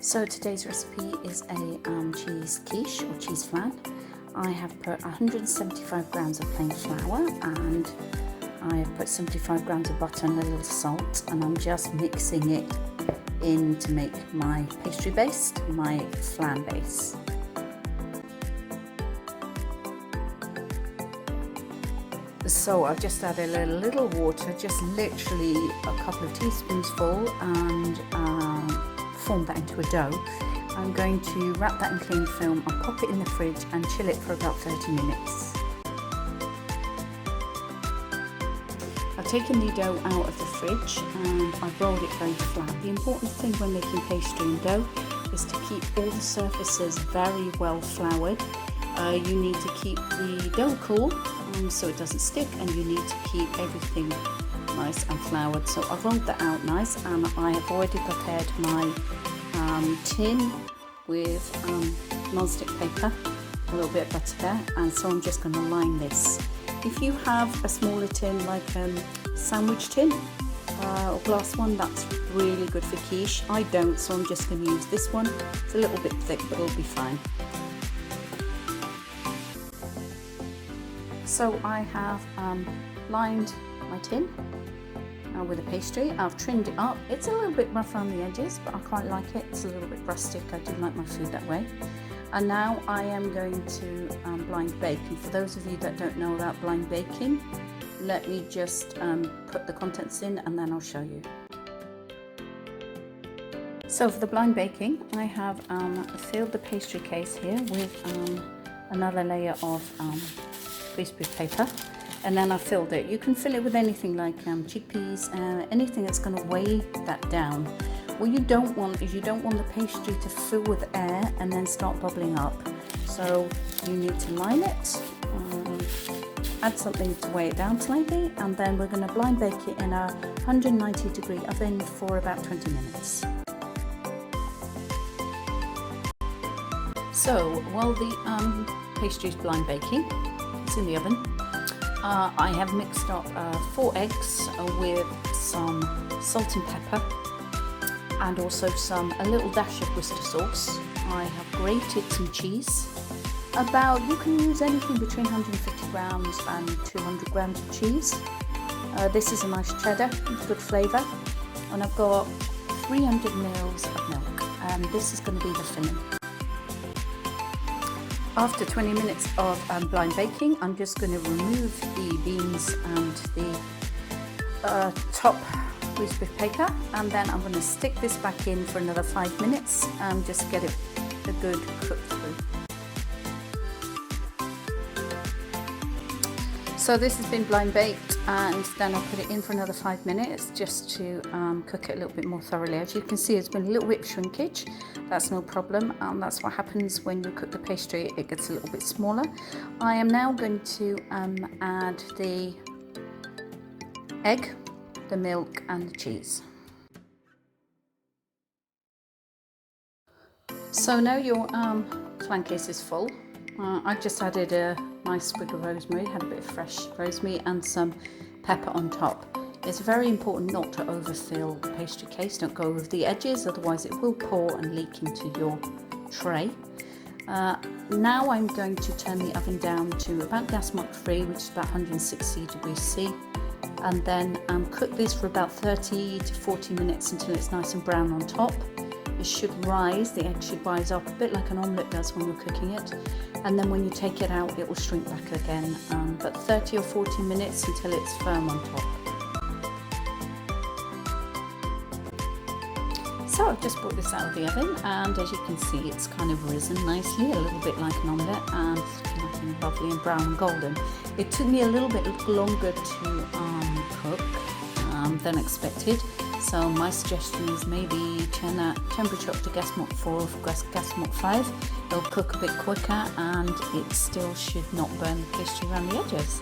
So today's recipe is a cheese quiche or cheese flan. I have put 175 grams of plain flour and I have put 75 grams of butter and a little salt, and I'm just mixing it in to make my pastry base, my flan base. So I've just added a little water, just literally a couple of teaspoons full, and form that into a dough. I'm going to wrap that in cling film, I'll pop it in the fridge and chill it for about 30 minutes. I've taken the dough out of the fridge and I've rolled it very flat. The important thing when making pastry and dough is to keep all the surfaces very well floured. You need to keep the dough cool so it doesn't stick, and you need to keep everything nice and floured. So I've rolled that out nice, and I have already prepared my tin with non-stick paper, a little bit of butter there, and so I'm just going to line this. If you have a smaller tin, like a sandwich tin or glass one, that's really good for quiche. I don't, so I'm just going to use this one. It's a little bit thick, but it'll be fine. So I have lined my tin with a pastry. I've trimmed it up. It's a little bit rough around the edges, but I quite like it. It's a little bit rustic. I do like my food that way. And now I am going to blind bake. And for those of you that don't know about blind baking, let me just put the contents in and then I'll show you. So for the blind baking, I have filled the pastry case here with another layer of greaseproof paper, and then I filled it. You can fill it with anything like chickpeas, anything that's going to weigh that down. What you don't want is you don't want the pastry to fill with air and then start bubbling up. So you need to line it, add something to weigh it down slightly, and then we're going to blind bake it in a 190-degree oven for about 20 minutes. So while the pastry is blind baking, it's in the oven. I have mixed up 4 eggs with some salt and pepper, and also a little dash of Worcester sauce. I have grated some cheese. You can use anything between 150 grams and 200 grams of cheese. This is a nice cheddar, good flavour. And I've got 300 mils of milk, and this is going to be the filling. After 20 minutes of blind baking, I'm just going to remove the beans and the top greaseproof paper, and then I'm going to stick this back in for another 5 minutes and just get it a good cook through. So this has been blind baked, and then I'll put it in for another 5 minutes just to cook it a little bit more thoroughly. As you can see, it's been a little bit of shrinkage. That's no problem. That's what happens when you cook the pastry. It gets a little bit smaller. I am now going to add the egg, the milk and the cheese. So now your flan case is full. I've just added a nice sprig of rosemary, had a bit of fresh rosemary and some pepper on top. It's very important not to overfill the pastry case. Don't go over the edges, otherwise it will pour and leak into your tray. Now I'm going to turn the oven down to about gas mark 3, which is about 160 degrees C, and then cook this for about 30 to 40 minutes until it's nice and brown on top. It should rise, the egg should rise up a bit like an omelette does when you're cooking it, and then when you take it out it will shrink back again, but 30 or 40 minutes until it's firm on top. So I've just brought this out of the oven, and as you can see it's kind of risen nicely, a little bit like an omelette, and it's looking lovely and brown and golden. It took me a little bit longer to cook than expected. So my suggestion is maybe turn that temperature up to gas mark 4 or gas mark 5. It'll cook a bit quicker and it still should not burn the pastry around the edges.